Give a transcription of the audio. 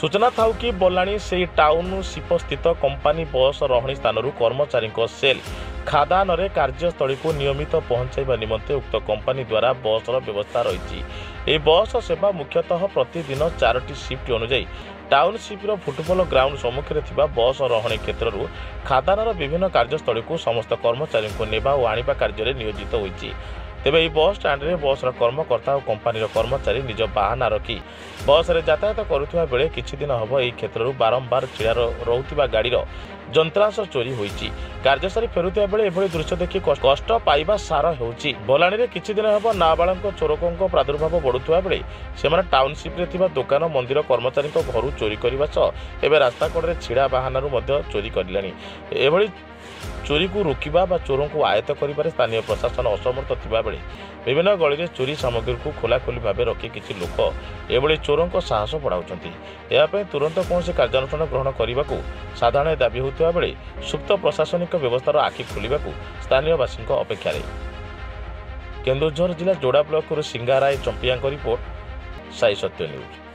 सूचना था कि बलाणी से टाउनशिप स्थित कंपानी बस रहणी स्थान कर्मचारी सेल खादान कार्यस्थल को नियमित पहुंचाइबा निमंते उक्त कंपानी द्वारा बस व्यवस्था रही। बस सेवा मुख्यतः प्रतिदिन 4टी शिफ्ट अनुଯାयी टाउनशिप फुटबॉल ग्राउंड सम्मुखें थिबा बस रहणी क्षेत्र खादान विभिन्न कार्यस्थल को समस्त कर्मचारी को नेबा और आनिबा कार्य नियोजित होइछि। तेबे बस स्टाण्ड रे बस कर्मकर्ता और कंपानी कर्मचारी निज बाहना रखी बस रे यातायात करुवा बेले किछि दिन हब एही क्षेत्र बारंबार छिड़ा रहुथिबा गाड़ीर जंत्रांश चोरी होइछि। कार्यस्थली फेरुथिबा बेले एभली दृश्य देखि कष्ट पाइबा सार हेउछि। बलाणी रे किछि दिन हब नाबालक चोरकଙ୍କ प्रादुर्भाव बढ़ुथिबा बेले सेमाने टाउनशिप रे थिबा दुकान मंदिर कर्मचारी घरु चोरी करबा सह एबे रास्ता कड़े छिड़ा बाहनारू मध्य चोरी करलानी। एभली चोरी को रोकवा बा चोरों को आयत्त कर स्थानीय प्रशासन असमर्थ थिबा बेले विभिन्न गली में चोरी सामग्री को खोलाखोली भाव रखी किसी लोक एभली चोरों साहस बढ़ाउछंती। यापे तुरंत कौन कार्यानुष्ठान ग्रहण करने को साधारण दाबी होता बेले सुप्त प्रशासनिक व्यवस्थार आखि खोलने को स्थानीय बासी अपेक्षा। केन्दुझर जिला जोड़ा ब्लॉक सिंगाराय चंपिया रिपोर्ट साई सत्य न्यूज।